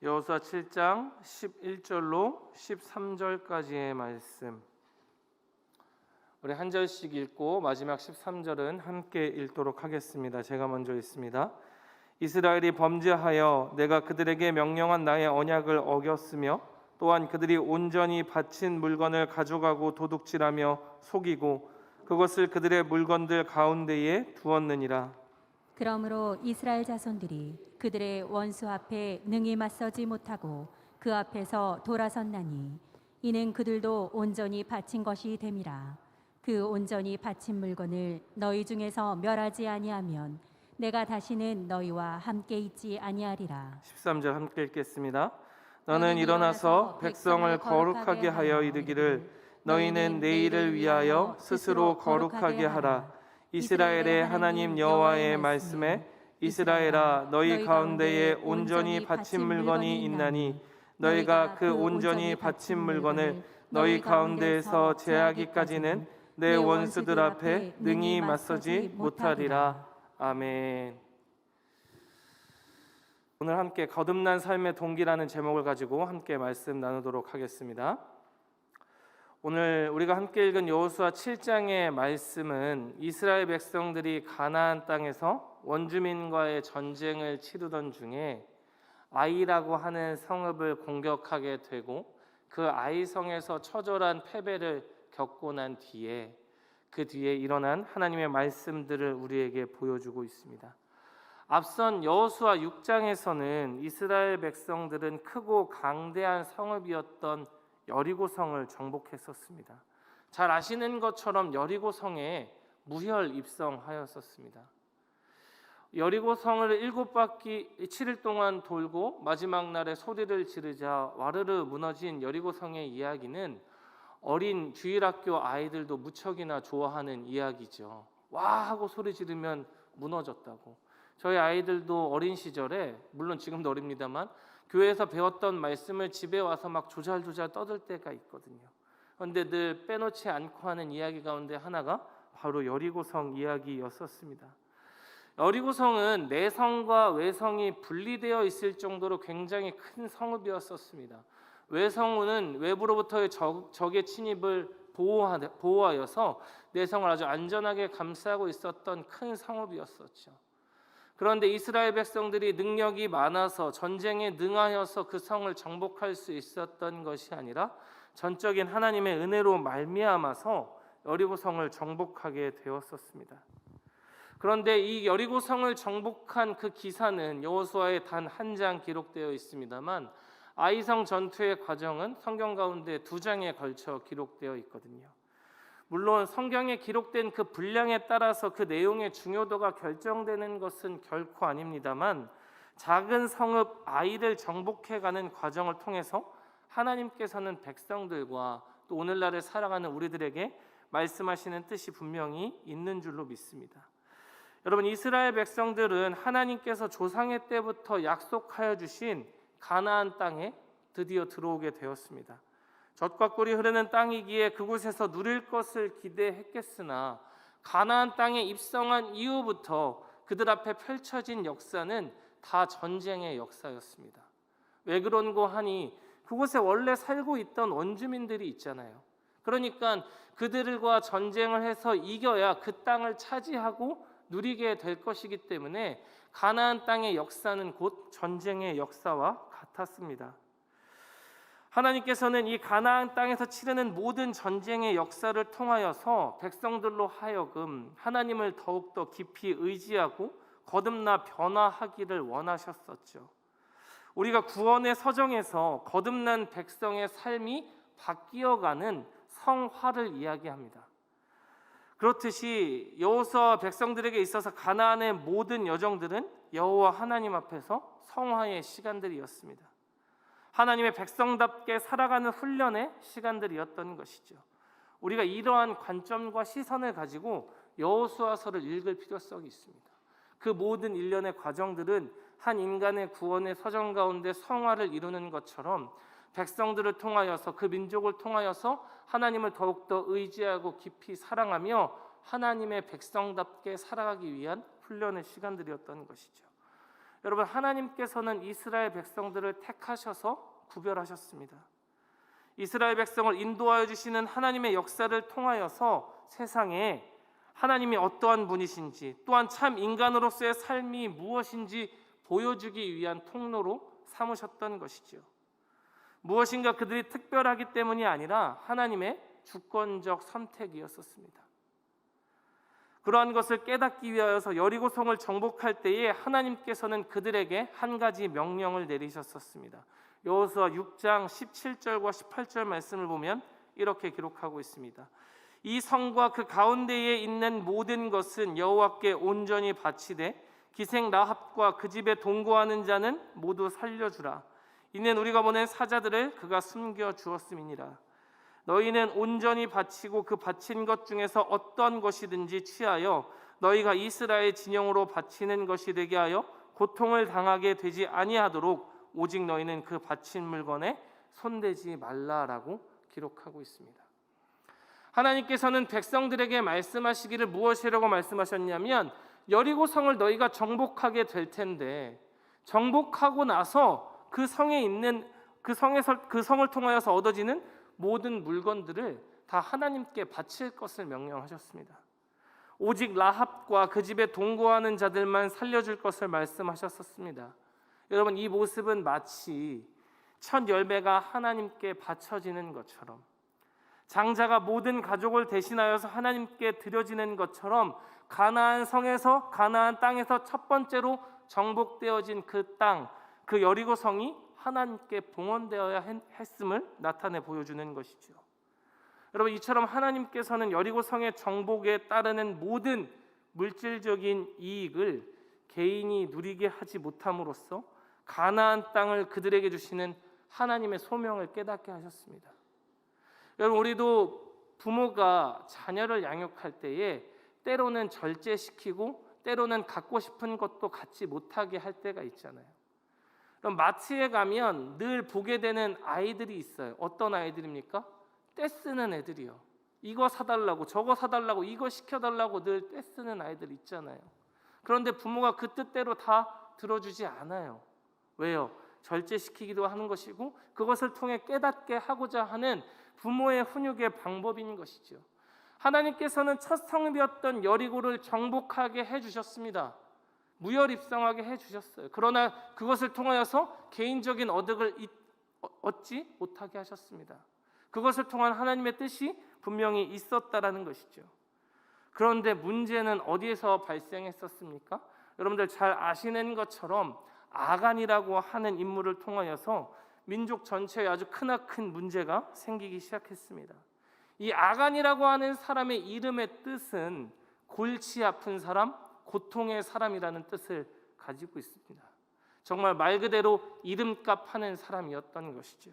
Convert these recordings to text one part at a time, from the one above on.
여호수아 7장 11절로 13절까지의 말씀, 우리 한 절씩 읽고 마지막 13절은 함께 읽도록 하겠습니다. 제가 먼저 읽습니다. 이스라엘이 범죄하여 내가 그들에게 명령한 나의 언약을 어겼으며 또한 그들이 온전히 바친 물건을 가져가고 도둑질하며 속이고 그것을 그들의 물건들 가운데에 두었느니라. 그러므로 이스라엘 자손들이 그들의 원수 앞에 능히 맞서지 못하고 그 앞에서 돌아섰나니 이는 그들도 온전히 바친 것이 됨이라. 그 온전히 바친 물건을 너희 중에서 멸하지 아니하면 내가 다시는 너희와 함께 있지 아니하리라. 13절 함께 읽겠습니다. 너는 일어나서 백성을 거룩하게 하여 이르기를 너희는 내일을 위하여 스스로 거룩하게 하라. 이스라엘의 하나님 여호와의 말씀에 이스라엘아 너희 가운데에 온전히 바친 물건이 있나니 너희가 그 온전히 바친 물건을 너희 가운데에서 제하기까지는 내 원수들 앞에 능히 맞서지 못하리라. 아멘. 오늘 함께 거듭난 삶의 동기라는 제목을 가지고 함께 말씀 나누도록 하겠습니다. 오늘 우리가 함께 읽은 여호수아 7장의 말씀은 이스라엘 백성들이 가나안 땅에서 원주민과의 전쟁을 치르던 중에 아이라고 하는 성읍을 공격하게 되고 그 아이 성에서 처절한 패배를 겪고 난 뒤에 그 뒤에 일어난 하나님의 말씀들을 우리에게 보여주고 있습니다. 앞선 여호수아 6장에서는 이스라엘 백성들은 크고 강대한 성읍이었던 여리고성을 정복했었습니다. 잘 아시는 것처럼 여리고성에 무혈 입성하였었습니다. 여리고성을 7바퀴 7일 동안 돌고 마지막 날에 소리를 지르자 와르르 무너진 여리고성의 이야기는 어린 주일학교 아이들도 무척이나 좋아하는 이야기죠. 와 하고 소리 지르면 무너졌다고. 저희 아이들도 어린 시절에, 물론 지금도 어립니다만, 교회에서 배웠던 말씀을 집에 와서 막 조잘조잘 떠들 때가 있거든요. 그런데 늘 빼놓지 않고 하는 이야기 가운데 하나가 바로 여리고성 이야기였었습니다. 여리고성은 내성과 외성이 분리되어 있을 정도로 굉장히 큰 성읍이었었습니다. 외성은 외부로부터의 적의 침입을 보호하여서 내성을 아주 안전하게 감싸고 있었던 큰 성읍이었었죠. 그런데 이스라엘 백성들이 능력이 많아서 전쟁에 능하여서 그 성을 정복할 수 있었던 것이 아니라 전적인 하나님의 은혜로 말미암아서 여리고성을 정복하게 되었었습니다. 그런데 이 여리고성을 정복한 그 기사는 여호수아의 단 한 장 기록되어 있습니다만 아이성 전투의 과정은 성경 가운데 2장에 걸쳐 기록되어 있거든요. 물론 성경에 기록된 그 분량에 따라서 그 내용의 중요도가 결정되는 것은 결코 아닙니다만 작은 성읍 아이를 정복해가는 과정을 통해서 하나님께서는 백성들과 또 오늘날을 살아가는 우리들에게 말씀하시는 뜻이 분명히 있는 줄로 믿습니다. 여러분, 이스라엘 백성들은 하나님께서 조상의 때부터 약속하여 주신 가나안 땅에 드디어 들어오게 되었습니다. 젖과 꿀이 흐르는 땅이기에 그곳에서 누릴 것을 기대했겠으나 가나안 땅에 입성한 이후부터 그들 앞에 펼쳐진 역사는 다 전쟁의 역사였습니다. 왜 그런고 하니 그곳에 원래 살고 있던 원주민들이 있잖아요. 그러니까 그들과 전쟁을 해서 이겨야 그 땅을 차지하고 누리게 될 것이기 때문에 가나안 땅의 역사는 곧 전쟁의 역사와 같았습니다. 하나님께서는 이 가나안 땅에서 치르는 모든 전쟁의 역사를 통하여서 백성들로 하여금 하나님을 더욱더 깊이 의지하고 거듭나 변화하기를 원하셨었죠. 우리가 구원의 서정에서 거듭난 백성의 삶이 바뀌어가는 성화를 이야기합니다. 그렇듯이 여호수아 백성들에게 있어서 가나안의 모든 여정들은 여호와 하나님 앞에서 성화의 시간들이었습니다. 하나님의 백성답게 살아가는 훈련의 시간들이었던 것이죠. 우리가 이러한 관점과 시선을 가지고 여호수아서를 읽을 필요성이 있습니다. 그 모든 일련의 과정들은 한 인간의 구원의 서정 가운데 성화를 이루는 것처럼 백성들을 통하여서 그 민족을 통하여서 하나님을 더욱더 의지하고 깊이 사랑하며 하나님의 백성답게 살아가기 위한 훈련의 시간들이었던 것이죠. 여러분, 하나님께서는 이스라엘 백성들을 택하셔서 구별하셨습니다. 이스라엘 백성을 인도하여 주시는 하나님의 역사를 통하여서 세상에 하나님이 어떠한 분이신지, 또한 참 인간으로서의 삶이 무엇인지 보여주기 위한 통로로 삼으셨던 것이죠. 무엇인가 그들이 특별하기 때문이 아니라 하나님의 주권적 선택이었었습니다. 그러한 것을 깨닫기 위하여서 여리고성을 정복할 때에 하나님께서는 그들에게 한 가지 명령을 내리셨었습니다. 여호수아 6장 17절과 18절 말씀을 보면 이렇게 기록하고 있습니다. 이 성과 그 가운데에 있는 모든 것은 여호와께 온전히 바치되 기생 라합과 그 집에 동거하는 자는 모두 살려주라. 이는 우리가 보낸 사자들을 그가 숨겨 주었음이니라. 너희는 온전히 바치고 그 바친 것 중에서 어떤 것이든지 취하여 너희가 이스라엘 진영으로 바치는 것이 되게 하여 고통을 당하게 되지 아니하도록 오직 너희는 그 바친 물건에 손대지 말라라고 기록하고 있습니다. 하나님께서는 백성들에게 말씀하시기를 무엇이라고 말씀하셨냐면 여리고성을 너희가 정복하게 될 텐데 정복하고 나서 그 성에 있는 그 성을 통하여서 얻어지는 모든 물건들을 다 하나님께 바칠 것을 명령하셨습니다. 오직 라합과 그 집에 동거하는 자들만 살려줄 것을 말씀하셨었습니다. 여러분, 이 모습은 마치 첫 열매가 하나님께 바쳐지는 것처럼, 장자가 모든 가족을 대신하여서 하나님께 드려지는 것처럼 가나안 성에서, 가나안 땅에서 첫 번째로 정복되어진 그 땅, 그 여리고성이 하나님께 봉헌되어야 했음을 나타내 보여주는 것이죠. 여러분, 이처럼 하나님께서는 여리고성의 정복에 따르는 모든 물질적인 이익을 개인이 누리게 하지 못함으로써 가나안 땅을 그들에게 주시는 하나님의 소명을 깨닫게 하셨습니다. 여러분, 우리도 부모가 자녀를 양육할 때에 때로는 절제시키고 때로는 갖고 싶은 것도 갖지 못하게 할 때가 있잖아요. 그럼 마트에 가면 늘 보게 되는 아이들이 있어요. 어떤 아이들입니까? 떼쓰는 애들이요. 이거 사달라고 저거 사달라고 이거 시켜달라고 늘 떼쓰는 아이들 있잖아요. 그런데 부모가 그 뜻대로 다 들어주지 않아요. 왜요? 절제시키기도 하는 것이고 그것을 통해 깨닫게 하고자 하는 부모의 훈육의 방법인 것이죠. 하나님께서는 첫 성읍이었던 여리고를 정복하게 해주셨습니다. 무혈입성하게 해주셨어요. 그러나 그것을 통하여서 개인적인 어득을 얻지 못하게 하셨습니다. 그것을 통한 하나님의 뜻이 분명히 있었다라는 것이죠. 그런데 문제는 어디에서 발생했었습니까? 여러분들 잘 아시는 것처럼 아간이라고 하는 인물을 통하여서 민족 전체에 아주 크나큰 문제가 생기기 시작했습니다. 이 아간이라고 하는 사람의 이름의 뜻은 골치 아픈 사람, 고통의 사람이라는 뜻을 가지고 있습니다. 정말 말 그대로 이름값 하는 사람이었던 것이죠.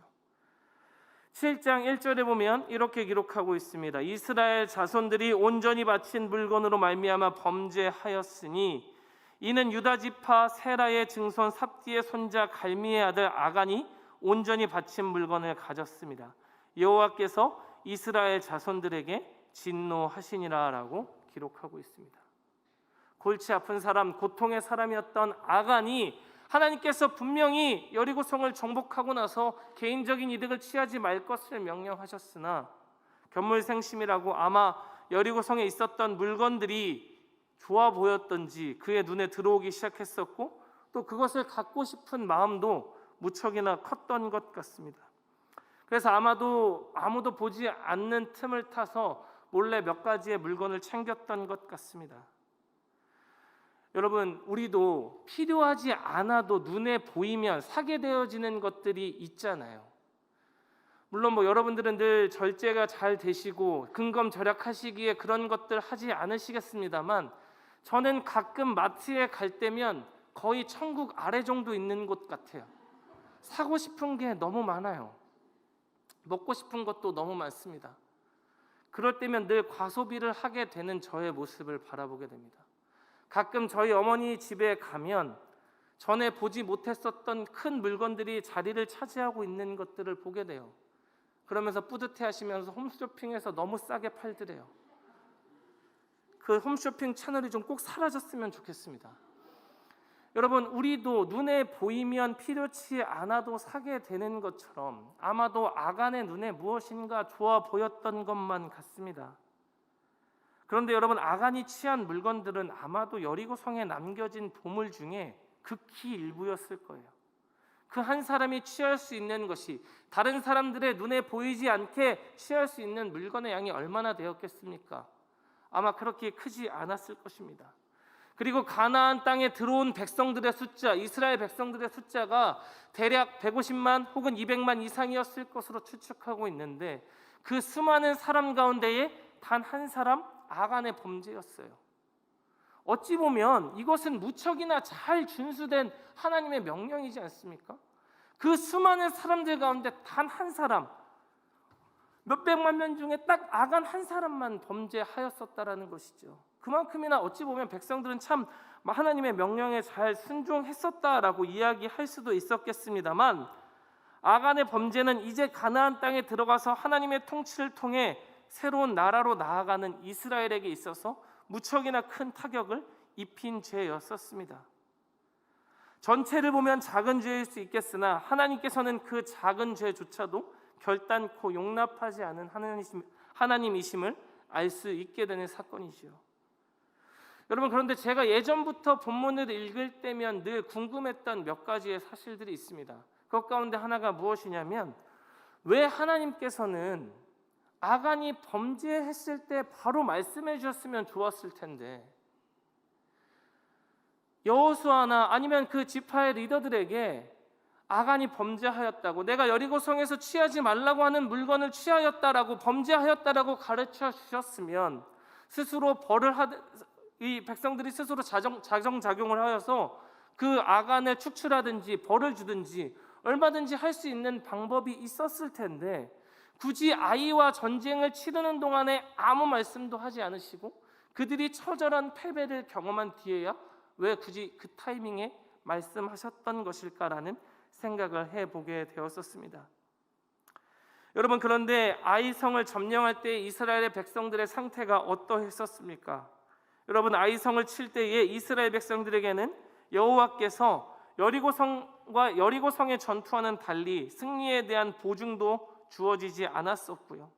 7장 1절에 보면 이렇게 기록하고 있습니다. 이스라엘 자손들이 온전히 바친 물건으로 말미암아 범죄하였으니 이는 유다 지파 세라의 증손 삽디의 손자 갈미의 아들 아간이 온전히 바친 물건을 가졌습니다. 여호와께서 이스라엘 자손들에게 진노하시니라라고 기록하고 있습니다. 골치 아픈 사람, 고통의 사람이었던 아간이 하나님께서 분명히 여리고성을 정복하고 나서 개인적인 이득을 취하지 말 것을 명령하셨으나 견물생심이라고 아마 여리고성에 있었던 물건들이 좋아 보였던지 그의 눈에 들어오기 시작했었고 또 그것을 갖고 싶은 마음도 무척이나 컸던 것 같습니다. 그래서 아마도 아무도 보지 않는 틈을 타서 몰래 몇 가지의 물건을 챙겼던 것 같습니다. 여러분, 우리도 필요하지 않아도 눈에 보이면 사게 되어지는 것들이 있잖아요. 물론 여러분들은 늘 절제가 잘 되시고 근검절약하시기에 그런 것들 하지 않으시겠습니다만 저는 가끔 마트에 갈 때면 거의 천국 아래 정도 있는 곳 같아요. 사고 싶은 게 너무 많아요. 먹고 싶은 것도 너무 많습니다. 그럴 때면 늘 과소비를 하게 되는 저의 모습을 바라보게 됩니다. 가끔 저희 어머니 집에 가면 전에 보지 못했었던 큰 물건들이 자리를 차지하고 있는 것들을 보게 돼요. 그러면서 뿌듯해하시면서 홈쇼핑에서 너무 싸게 팔더래요. 그 홈쇼핑 채널이 좀 꼭 사라졌으면 좋겠습니다. 여러분, 우리도 눈에 보이면 필요치 않아도 사게 되는 것처럼 아마도 아간의 눈에 무엇인가 좋아 보였던 것만 같습니다. 그런데 여러분, 아간이 취한 물건들은 아마도 여리고 성에 남겨진 보물 중에 극히 일부였을 거예요. 그 한 사람이 취할 수 있는 것이 다른 사람들의 눈에 보이지 않게 취할 수 있는 물건의 양이 얼마나 되었겠습니까? 아마 그렇게 크지 않았을 것입니다. 그리고 가나안 땅에 들어온 백성들의 숫자, 이스라엘 백성들의 숫자가 대략 150만 혹은 200만 이상이었을 것으로 추측하고 있는데, 그 수많은 사람 가운데에 단 한 사람, 아간의 범죄였어요. 어찌 보면 이것은 무척이나 잘 준수된 하나님의 명령이지 않습니까? 그 수많은 사람들 가운데 단 한 사람, 몇백만 명 중에 딱 아간 한 사람만 범죄하였었다라는 것이죠. 그만큼이나 어찌 보면 백성들은 참 하나님의 명령에 잘 순종했었다라고 이야기할 수도 있었겠습니다만, 아간의 범죄는 이제 가나안 땅에 들어가서 하나님의 통치를 통해 새로운 나라로 나아가는 이스라엘에게 있어서 무척이나 큰 타격을 입힌 죄였었습니다. 전체를 보면 작은 죄일 수 있겠으나 하나님께서는 그 작은 죄조차도 결단코 용납하지 않은 하나님이심을 알 수 있게 되는 사건이지요. 여러분, 그런데 제가 예전부터 본문을 읽을 때면 늘 궁금했던 몇 가지의 사실들이 있습니다. 그 가운데 하나가 무엇이냐면, 왜 하나님께서는 아간이 범죄했을 때 바로 말씀해 주셨으면 좋았을 텐데, 여호수아나 아니면 그 지파의 리더들에게 아간이 범죄하였다고, 내가 여리고성에서 취하지 말라고 하는 물건을 취하였다라고, 범죄하였다라고 가르쳐 주셨으면 스스로 이 백성들이 스스로 자정작용을 하여서 그 아간을 축출하든지 벌을 주든지 얼마든지 할 수 있는 방법이 있었을 텐데, 굳이 아이와 전쟁을 치르는 동안에 아무 말씀도 하지 않으시고 그들이 처절한 패배를 경험한 뒤에야 왜 굳이 그 타이밍에 말씀하셨던 것일까라는 생각을 해보게 되었었습니다. 여러분, 그런데 아이성을 점령할 때 이스라엘의 백성들의 상태가 어떠했었습니까? 여러분, 아이성을 칠 때에 이스라엘 백성들에게는 여호와께서 여리고성의 전투와는 달리 승리에 대한 보증도 주어지지 않았었고요.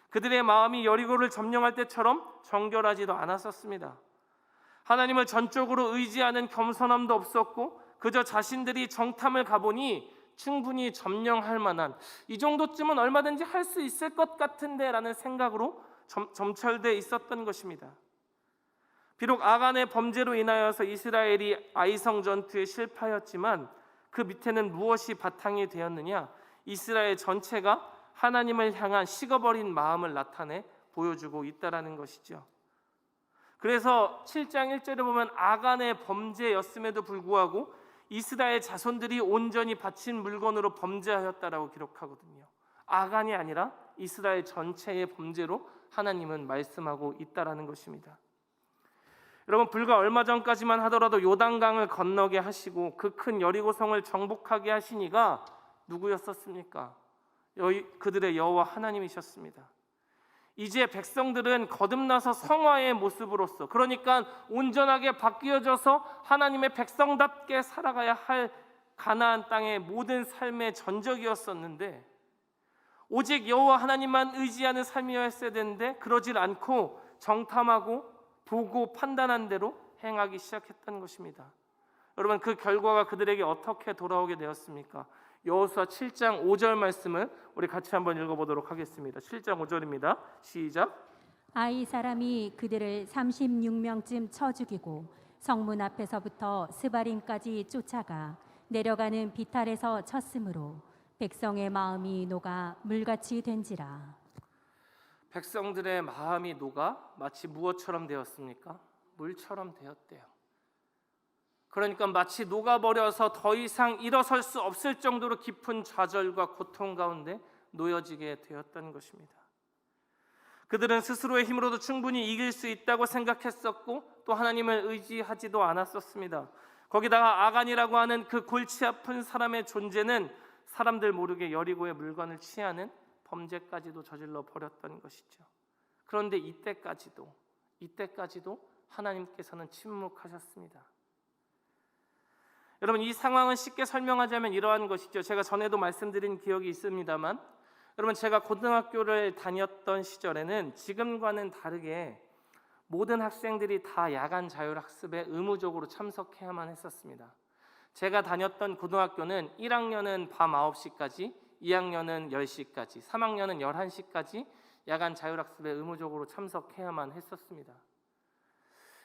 그들의 마음이 여리고를 점령할 때처럼 정결하지도 않았었습니다. 하나님을 전적으로 의지하는 겸손함도 없었고, 그저 자신들이 정탐을 가보니 충분히 점령할 만한, 이 정도쯤은 얼마든지 할 수 있을 것 같은데 라는 생각으로 점철돼 있었던 것입니다. 비록 아간의 범죄로 인하여서 이스라엘이 아이성 전투에 실패하였지만 그 밑에는 무엇이 바탕이 되었느냐? 이스라엘 전체가 하나님을 향한 식어버린 마음을 나타내 보여주고 있다라는 것이죠. 그래서 7장 1절에 보면 아간의 범죄였음에도 불구하고 이스라엘 자손들이 온전히 바친 물건으로 범죄하였다라고 기록하거든요. 아간이 아니라 이스라엘 전체의 범죄로 하나님은 말씀하고 있다라는 것입니다. 여러분, 불과 얼마 전까지만 하더라도 요단강을 건너게 하시고 그 큰 여리고성을 정복하게 하신 이가 누구였었습니까? 그들의 여호와 하나님이셨습니다. 이제 백성들은 거듭나서 성화의 모습으로서, 그러니까 온전하게 바뀌어져서 하나님의 백성답게 살아가야 할 가나안 땅의 모든 삶의 전적이었었는데, 오직 여호와 하나님만 의지하는 삶이었어야 되는데 그러질 않고 정탐하고 보고 판단한 대로 행하기 시작했던 것입니다. 여러분, 그 결과가 그들에게 어떻게 돌아오게 되었습니까? 여호수아 7장 5절 말씀을 우리 같이 한번 읽어보도록 하겠습니다. 7장 5절입니다. 시작. 아이 사람이 그들을 36명쯤 쳐 죽이고 성문 앞에서부터 스바림까지 쫓아가 내려가는 비탈에서 쳤으므로 백성의 마음이 녹아 물같이 된지라. 백성들의 마음이 녹아 마치 무엇처럼 되었습니까? 물처럼 되었대요. 그러니까 마치 녹아버려서 더 이상 일어설 수 없을 정도로 깊은 좌절과 고통 가운데 놓여지게 되었던 것입니다. 그들은 스스로의 힘으로도 충분히 이길 수 있다고 생각했었고 또 하나님을 의지하지도 않았었습니다. 거기다가 아간이라고 하는 그 골치 아픈 사람의 존재는 사람들 모르게 여리고의 물건을 취하는 범죄까지도 저질러 버렸던 것이죠. 그런데 이때까지도 하나님께서는 침묵하셨습니다. 여러분, 이 상황은 쉽게 설명하자면 이러한 것이죠. 제가 전에도 말씀드린 기억이 있습니다만, 여러분, 제가 고등학교를 다녔던 시절에는 지금과는 다르게 모든 학생들이 다 야간 자율학습에 의무적으로 참석해야만 했었습니다. 제가 다녔던 고등학교는 1학년은 밤 9시까지, 2학년은 10시까지, 3학년은 11시까지 야간 자율학습에 의무적으로 참석해야만 했었습니다.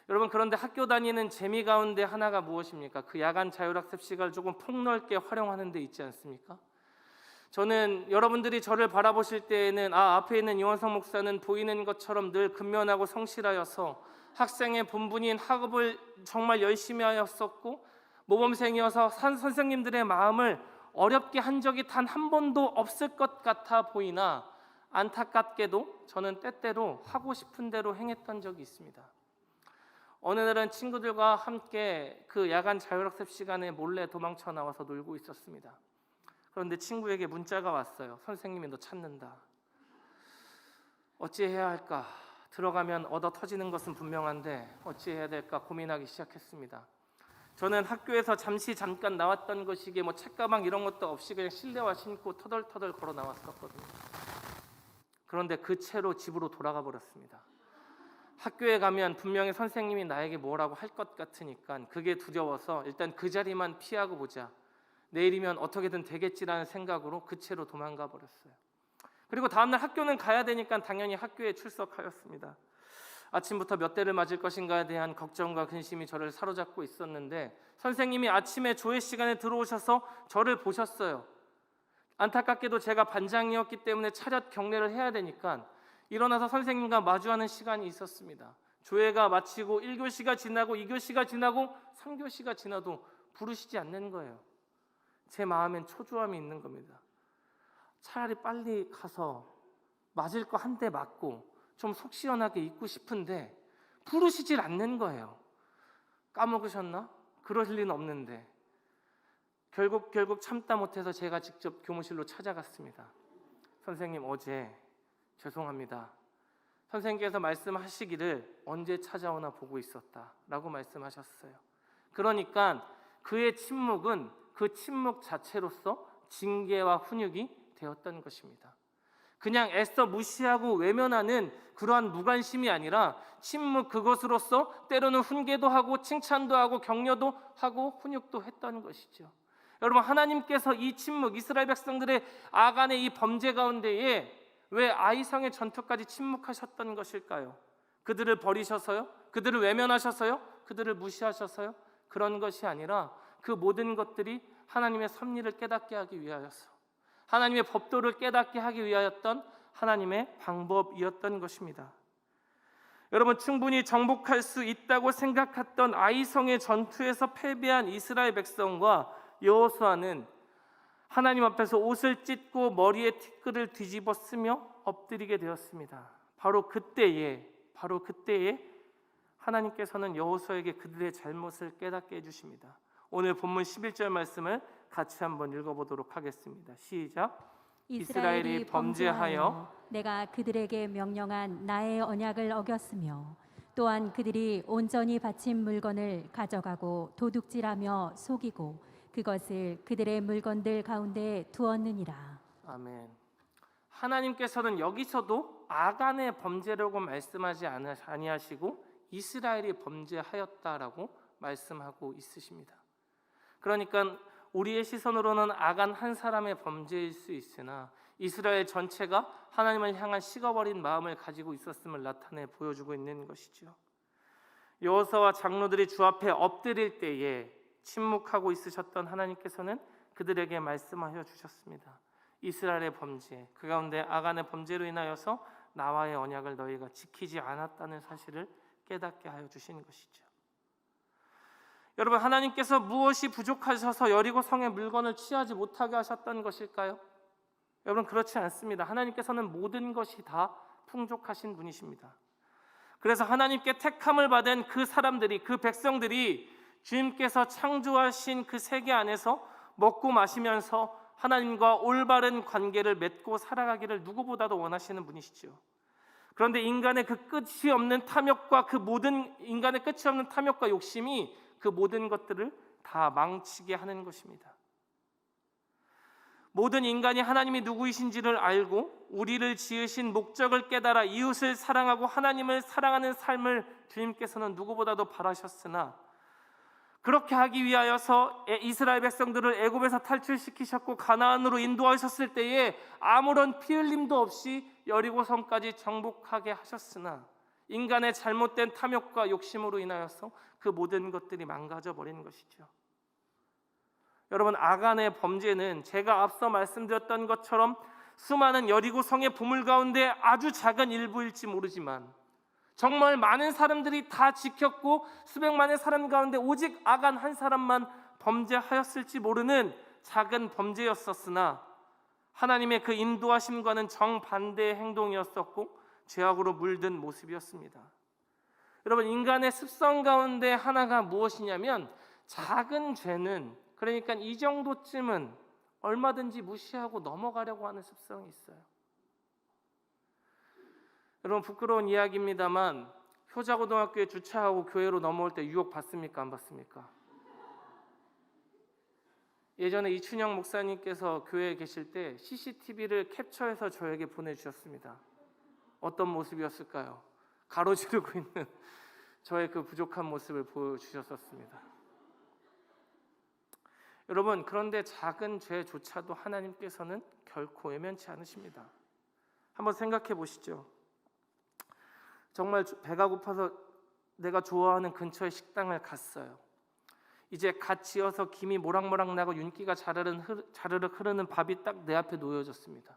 여러분, 그런데 학교 다니는 재미 가운데 하나가 무엇입니까? 그 야간 자율학습 시간을 조금 폭넓게 활용하는 데 있지 않습니까? 저는 여러분들이 저를 바라보실 때에는 앞에 있는 이원성 목사는 보이는 것처럼 늘 근면하고 성실하여서 학생의 본분인 학업을 정말 열심히 하였었고 모범생이어서 선생님들의 마음을 어렵게 한 적이 단 한 번도 없을 것 같아 보이나 안타깝게도 저는 때때로 하고 싶은 대로 행했던 적이 있습니다. 어느 날은 친구들과 함께 그 야간 자율학습 시간에 몰래 도망쳐 나와서 놀고 있었습니다. 그런데 친구에게 문자가 왔어요. 선생님이 너 찾는다. 어찌해야 할까? 들어가면 얻어 터지는 것은 분명한데 어찌해야 될까 고민하기 시작했습니다. 저는 학교에서 잠깐 나왔던 것이기에 책가방 이런 것도 없이 그냥 실내화 신고 터덜터덜 걸어 나왔었거든요. 그런데 그 채로 집으로 돌아가 버렸습니다. 학교에 가면 분명히 선생님이 나에게 뭐라고 할 것 같으니까 그게 두려워서 일단 그 자리만 피하고 보자. 내일이면 어떻게든 되겠지라는 생각으로 그 채로 도망가 버렸어요. 그리고 다음날 학교는 가야 되니까 당연히 학교에 출석하였습니다. 아침부터 몇 대를 맞을 것인가에 대한 걱정과 근심이 저를 사로잡고 있었는데 선생님이 아침에 조회 시간에 들어오셔서 저를 보셨어요. 안타깝게도 제가 반장이었기 때문에 차렷 경례를 해야 되니까 일어나서 선생님과 마주하는 시간이 있었습니다. 조회가 마치고 1교시가 지나고 2교시가 지나고 3교시가 지나도 부르시지 않는 거예요. 제 마음엔 초조함이 있는 겁니다. 차라리 빨리 가서 맞을 거 한 대 맞고 좀 속 시원하게 있고 싶은데 부르시질 않는 거예요. 까먹으셨나? 그러실 리는 없는데 결국 참다 못해서 제가 직접 교무실로 찾아갔습니다. 선생님, 어제 죄송합니다. 선생님께서 말씀하시기를 언제 찾아오나 보고 있었다라고 말씀하셨어요. 그러니까 그의 침묵은 그 침묵 자체로서 징계와 훈육이 되었던 것입니다. 그냥 애써 무시하고 외면하는 그러한 무관심이 아니라 침묵 그것으로서 때로는 훈계도 하고 칭찬도 하고 격려도 하고 훈육도 했던 것이죠. 여러분, 하나님께서 이 침묵, 이스라엘 백성들의 아간의 이 범죄 가운데에 왜 아이성의 전투까지 침묵하셨던 것일까요? 그들을 버리셔서요? 그들을 외면하셔서요? 그들을 무시하셔서요? 그런 것이 아니라 그 모든 것들이 하나님의 섭리를 깨닫게 하기 위하여서 하나님의 법도를 깨닫게 하기 위하였던 하나님의 방법이었던 것입니다. 여러분, 충분히 정복할 수 있다고 생각했던 아이성의 전투에서 패배한 이스라엘 백성과 여호수아는 하나님 앞에서 옷을 찢고 머리에 티끌을 뒤집어 쓰며 엎드리게 되었습니다. 바로 그때에 하나님께서는 여호수아에게 그들의 잘못을 깨닫게 해주십니다. 오늘 본문 11절 말씀을 같이 한번 읽어보도록 하겠습니다. 시작. 이스라엘이 범죄하여 내가 그들에게 명령한 나의 언약을 어겼으며 또한 그들이 온전히 바친 물건을 가져가고 도둑질하며 속이고 그것을 그들의 물건들 가운데 두었느니라. 아멘. 하나님께서는 여기서도 아간의 범죄라고 말씀하지 아니하시고 이스라엘이 범죄하였다라고 말씀하고 있으십니다. 그러니까 우리의 시선으로는 아간 한 사람의 범죄일 수 있으나 이스라엘 전체가 하나님을 향한 식어버린 마음을 가지고 있었음을 나타내 보여주고 있는 것이죠. 여호수아와 장로들이 주 앞에 엎드릴 때에 침묵하고 있으셨던 하나님께서는 그들에게 말씀하여 주셨습니다. 이스라엘의 범죄, 그 가운데 아간의 범죄로 인하여서 나와의 언약을 너희가 지키지 않았다는 사실을 깨닫게 하여 주신 것이죠. 여러분, 하나님께서 무엇이 부족하셔서 여리고 성의 물건을 취하지 못하게 하셨던 것일까요? 여러분, 그렇지 않습니다. 하나님께서는 모든 것이 다 풍족하신 분이십니다. 그래서 하나님께 택함을 받은 그 사람들이, 그 백성들이 주님께서 창조하신 그 세계 안에서 먹고 마시면서 하나님과 올바른 관계를 맺고 살아가기를 누구보다도 원하시는 분이시죠. 그런데 인간의 그 끝이 없는 탐욕과 그 모든 인간의 끝이 없는 탐욕과 욕심이 그 모든 것들을 다 망치게 하는 것입니다. 모든 인간이 하나님이 누구이신지를 알고 우리를 지으신 목적을 깨달아 이웃을 사랑하고 하나님을 사랑하는 삶을 주님께서는 누구보다도 바라셨으나 그렇게 하기 위하여서 이스라엘 백성들을 애굽에서 탈출시키셨고 가나안으로 인도하셨을 때에 아무런 피 흘림도 없이 여리고성까지 정복하게 하셨으나 인간의 잘못된 탐욕과 욕심으로 인하여서 그 모든 것들이 망가져 버린 것이죠. 여러분, 아간의 범죄는 제가 앞서 말씀드렸던 것처럼 수많은 여리고성의 보물 가운데 아주 작은 일부일지 모르지만 정말 많은 사람들이 다 지켰고 수백만의 사람 가운데 오직 아간 한 사람만 범죄하였을지 모르는 작은 범죄였었으나 하나님의 그 인도하심과는 정반대의 행동이었었고 죄악으로 물든 모습이었습니다. 여러분, 인간의 습성 가운데 하나가 무엇이냐면 작은 죄는, 그러니까 이 정도쯤은 얼마든지 무시하고 넘어가려고 하는 습성이 있어요. 여러분, 부끄러운 이야기입니다만 효자고등학교에 주차하고 교회로 넘어올 때 유혹 받습니까? 안 받습니까? 예전에 이춘영 목사님께서 교회에 계실 때 CCTV를 캡처해서 저에게 보내주셨습니다. 어떤 모습이었을까요? 가로지르고 있는 저의 그 부족한 모습을 보여주셨었습니다. 여러분, 그런데 작은 죄조차도 하나님께서는 결코 외면치 않으십니다. 한번 생각해 보시죠. 정말 배가 고파서 내가 좋아하는 근처의 식당을 갔어요. 이제 갓 지어서 김이 모락모락 나고 윤기가 자르륵 흐르는 밥이 딱 내 앞에 놓여졌습니다.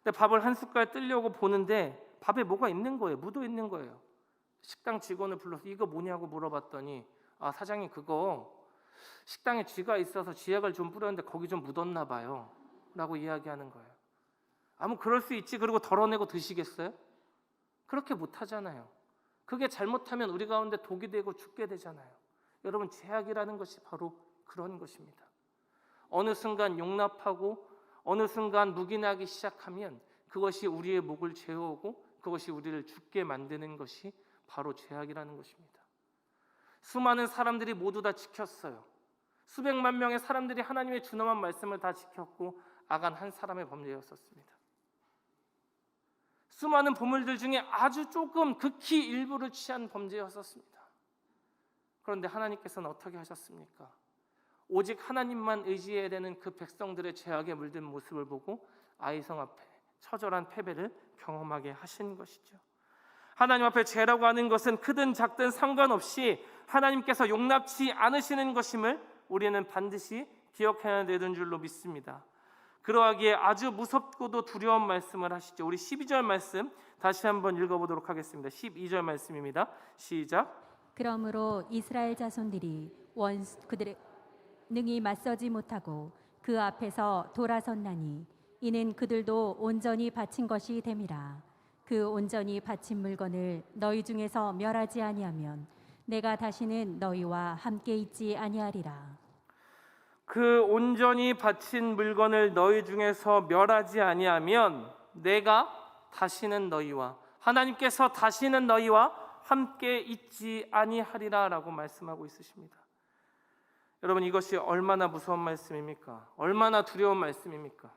근데 밥을 한 숟갈 뜨려고 보는데 밥에 뭐가 있는 거예요. 묻어 있는 거예요. 식당 직원을 불러서 이거 뭐냐고 물어봤더니 사장님, 그거 식당에 쥐가 있어서 쥐약을 좀 뿌렸는데 거기 좀 묻었나 봐요 라고 이야기하는 거예요. 그럴 수 있지. 그리고 덜어내고 드시겠어요? 그렇게 못하잖아요. 그게 잘못하면 우리 가운데 독이 되고 죽게 되잖아요. 여러분, 죄악이라는 것이 바로 그런 것입니다. 어느 순간 용납하고 어느 순간 묵인하기 시작하면 그것이 우리의 목을 죄어오고 그것이 우리를 죽게 만드는 것이 바로 죄악이라는 것입니다. 수많은 사람들이 모두 다 지켰어요. 수백만 명의 사람들이 하나님의 준엄한 말씀을 다 지켰고 아간 한 사람의 범죄였었습니다. 수많은 보물들 중에 아주 조금 극히 일부를 취한 범죄였었습니다. 그런데 하나님께서는 어떻게 하셨습니까? 오직 하나님만 의지해야 되는 그 백성들의 죄악에 물든 모습을 보고 아이성 앞에 처절한 패배를 경험하게 하신 것이죠. 하나님 앞에 죄라고 하는 것은 크든 작든 상관없이 하나님께서 용납치 않으시는 것임을 우리는 반드시 기억해야 되는 줄로 믿습니다. 그러하기에 아주 무섭고도 두려운 말씀을 하시죠. 우리 12절 말씀 다시 한번 읽어보도록 하겠습니다. 12절 말씀입니다. 시작. 그러므로 이스라엘 자손들이 그들의 능히 맞서지 못하고 그 앞에서 돌아섰나니 이는 그들도 온전히 바친 것이 됨이라. 그 온전히 바친 물건을 너희 중에서 멸하지 아니하면 내가 다시는 너희와 함께 있지 아니하리라. 그 온전히 바친 물건을 너희 중에서 멸하지 아니하면 내가 다시는 너희와, 하나님께서 다시는 너희와 함께 있지 아니하리라 라고 말씀하고 있으십니다. 여러분, 이것이 얼마나 무서운 말씀입니까? 얼마나 두려운 말씀입니까?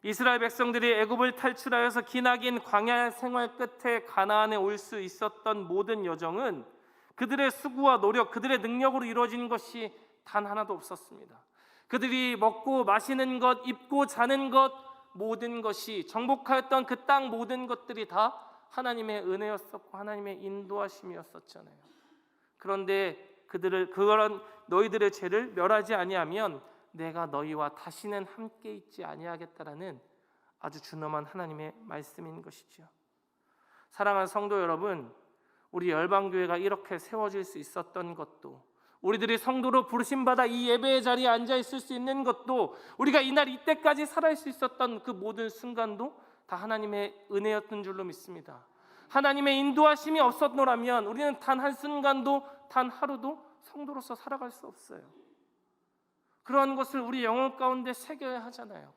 이스라엘 백성들이 애굽을 탈출하여서 기나긴 광야 생활 끝에 가나안에 올 수 있었던 모든 여정은 그들의 수고와 노력, 그들의 능력으로 이루어진 것이 단 하나도 없었습니다. 그들이 먹고 마시는 것, 입고 자는 것, 모든 것이 정복하였던 그 땅 모든 것들이 다 하나님의 은혜였었고 하나님의 인도하심이었었잖아요. 그런데 그런 너희들의 죄를 멸하지 아니하면 내가 너희와 다시는 함께 있지 아니하겠다라는 아주 준엄한 하나님의 말씀인 것이죠. 사랑하는 성도 여러분, 우리 열방교회가 이렇게 세워질 수 있었던 것도, 우리들이 성도로 부르심받아 이 예배의 자리에 앉아 있을 수 있는 것도, 우리가 이날 이때까지 살아갈 수 있었던 그 모든 순간도 다 하나님의 은혜였던 줄로 믿습니다. 하나님의 인도하심이 없었노라면 우리는 단 한순간도, 단 하루도 성도로서 살아갈 수 없어요. 그러한 것을 우리 영혼 가운데 새겨야 하잖아요.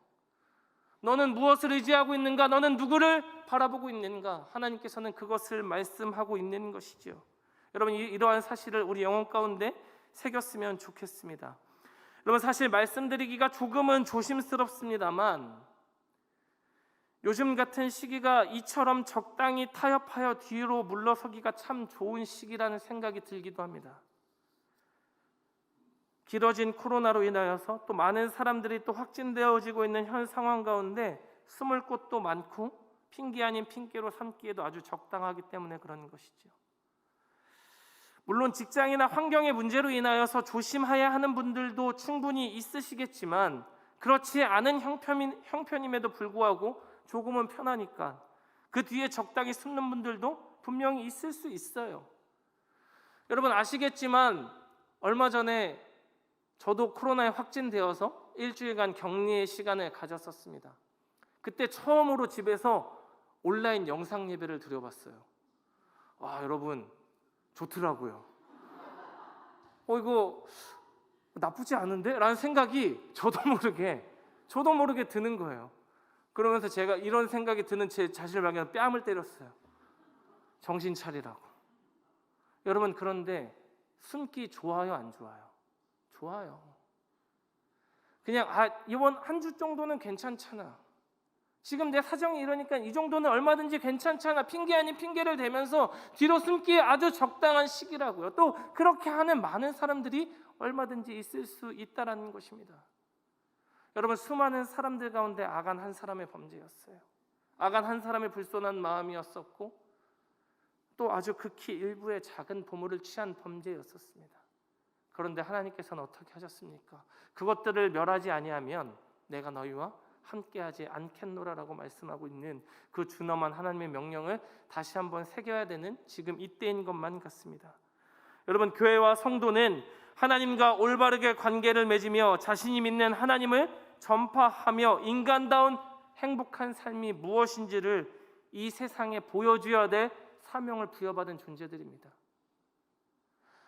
너는 무엇을 의지하고 있는가? 너는 누구를 바라보고 있는가? 하나님께서는 그것을 말씀하고 있는 것이죠. 여러분, 이러한 사실을 우리 영혼 가운데 새겼으면 좋겠습니다. 여러분, 사실 말씀드리기가 조금은 조심스럽습니다만 요즘 같은 시기가 이처럼 적당히 타협하여 뒤로 물러서기가 참 좋은 시기라는 생각이 들기도 합니다. 길어진 코로나로 인하여서 또 많은 사람들이 또 확진되어지고 있는 현 상황 가운데 숨을 곳도 많고 핑계 아닌 핑계로 삼기에도 아주 적당하기 때문에 그런 것이죠. 물론 직장이나 환경의 문제로 인하여서 조심해야 하는 분들도 충분히 있으시겠지만 그렇지 않은 형편임에도 불구하고 조금은 편하니까 그 뒤에 적당히 숨는 분들도 분명히 있을 수 있어요. 여러분 아시겠지만 얼마 전에 저도 코로나에 확진되어서 일주일간 격리의 시간을 가졌었습니다. 그때 처음으로 집에서 온라인 영상 예배를 드려봤어요. 여러분 좋더라고요. 이거 나쁘지 않은데? 라는 생각이 저도 모르게 드는 거예요. 그러면서 제가 이런 생각이 드는 제 자신을 발견해서 뺨을 때렸어요. 정신 차리라고. 여러분, 그런데 숨기 좋아요, 안 좋아요? 좋아요. 그냥 이번 한 주 정도는 괜찮잖아. 지금 내 사정이 이러니까 이 정도는 얼마든지 괜찮잖아. 핑계 아닌 핑계를 대면서 뒤로 숨기에 아주 적당한 시기라고요. 또 그렇게 하는 많은 사람들이 얼마든지 있을 수 있다라는 것입니다. 여러분, 수많은 사람들 가운데 아간 한 사람의 범죄였어요. 아간 한 사람의 불손한 마음이었었고 또 아주 극히 일부의 작은 보물을 취한 범죄였었습니다. 그런데 하나님께서는 어떻게 하셨습니까? 그것들을 멸하지 아니하면 내가 너희와 함께하지 않겠노라라고 말씀하고 있는 그 준엄한 하나님의 명령을 다시 한번 새겨야 되는 지금 이때인 것만 같습니다. 여러분, 교회와 성도는 하나님과 올바르게 관계를 맺으며 자신이 믿는 하나님을 전파하며 인간다운 행복한 삶이 무엇인지를 이 세상에 보여줘야 될 사명을 부여받은 존재들입니다.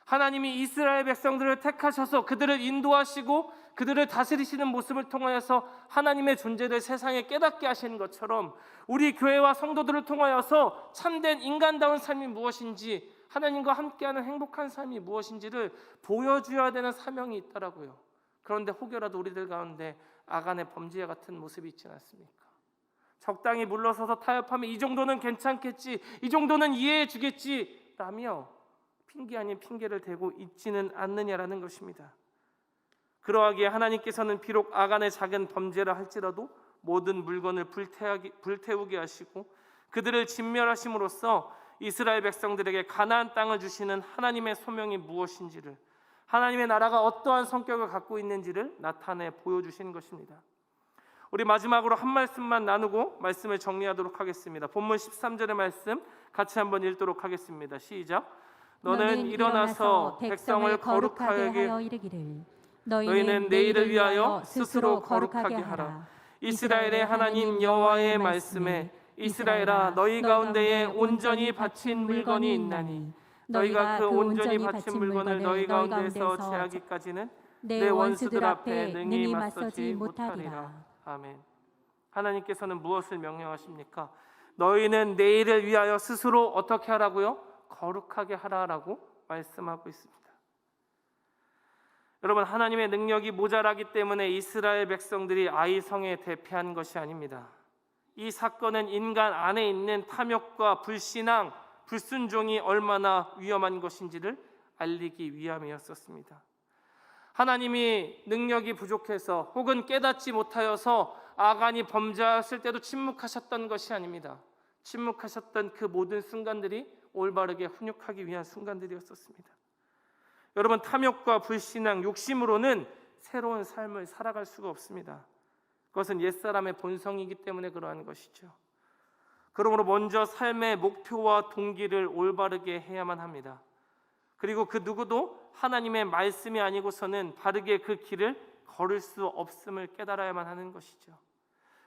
하나님이 이스라엘 백성들을 택하셔서 그들을 인도하시고 그들을 다스리시는 모습을 통하여서 하나님의 존재를 세상에 깨닫게 하시는 것처럼 우리 교회와 성도들을 통하여서 참된 인간다운 삶이 무엇인지, 하나님과 함께하는 행복한 삶이 무엇인지를 보여줘야 되는 사명이 있다라고요. 그런데 혹여라도 우리들 가운데 아간의 범죄와 같은 모습이 있지 않습니까? 적당히 물러서서 타협하면 이 정도는 괜찮겠지, 이 정도는 이해해 주겠지 라며 핑계 아닌 핑계를 대고 있지는 않느냐라는 것입니다. 그러하기에 하나님께서는 비록 아간의 작은 범죄라 할지라도 모든 물건을 불태우게 하시고 그들을 진멸하심으로써 이스라엘 백성들에게 가나안 땅을 주시는 하나님의 소명이 무엇인지를, 하나님의 나라가 어떠한 성격을 갖고 있는지를 나타내 보여주신 것입니다. 우리 마지막으로 한 말씀만 나누고 말씀을 정리하도록 하겠습니다. 본문 13절의 말씀 같이 한번 읽도록 하겠습니다. 시작. 너는 일어나서 백성을 거룩하게 하여 이르기를 너희는 내일을 위하여 스스로 거룩하게 하라. 이스라엘의 하나님 여호와의 말씀에 이스라엘아 너희 가운데에 온전히 바친 물건이 있나니 너희가 그 온전히 바친 물건을 너희 가운데서 제하기까지는 내 원수들 앞에 능히 맞서지 못하리라. 아멘. 하나님께서는 무엇을 명령하십니까? 너희는 내일을 위하여 스스로 어떻게 하라고요? 거룩하게 하라라고 말씀하고 있습니다. 여러분, 하나님의 능력이 모자라기 때문에 이스라엘 백성들이 아이성에 대피한 것이 아닙니다. 이 사건은 인간 안에 있는 탐욕과 불신앙, 불순종이 얼마나 위험한 것인지를 알리기 위함이었습니다. 하나님이 능력이 부족해서 혹은 깨닫지 못하여서 아간이 범죄했을 때도 침묵하셨던 것이 아닙니다. 침묵하셨던 그 모든 순간들이 올바르게 훈육하기 위한 순간들이었습니다. 여러분, 탐욕과 불신앙, 욕심으로는 새로운 삶을 살아갈 수가 없습니다. 그것은 옛사람의 본성이기 때문에 그러한 것이죠. 그러므로 먼저 삶의 목표와 동기를 올바르게 해야만 합니다. 그리고 그 누구도 하나님의 말씀이 아니고서는 바르게 그 길을 걸을 수 없음을 깨달아야만 하는 것이죠.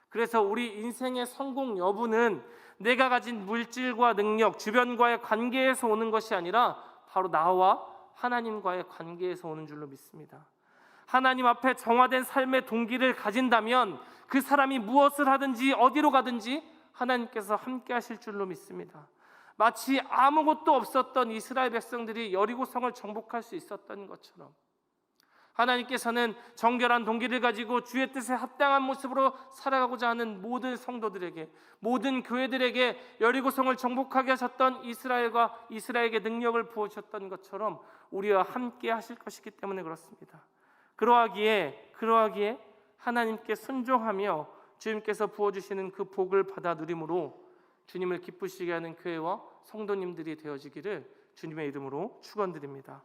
그래서 우리 인생의 성공 여부는 내가 가진 물질과 능력, 주변과의 관계에서 오는 것이 아니라 바로 나와 하나님과의 관계에서 오는 줄로 믿습니다. 하나님 앞에 정화된 삶의 동기를 가진다면 그 사람이 무엇을 하든지 어디로 가든지 하나님께서 함께 하실 줄로 믿습니다. 마치 아무것도 없었던 이스라엘 백성들이 여리고성을 정복할 수 있었던 것처럼 하나님께서는 정결한 동기를 가지고 주의 뜻에 합당한 모습으로 살아가고자 하는 모든 성도들에게, 모든 교회들에게 여리고성을 정복하게 하셨던 이스라엘과 이스라엘에게 능력을 부어주셨던 것처럼 우리와 함께 하실 것이기 때문에 그렇습니다. 그러하기에 하나님께 순종하며 주님께서 부어주시는 그 복을 받아 누림으로 주님을 기쁘시게 하는 교회와 성도님들이 되어지기를 주님의 이름으로 축원드립니다.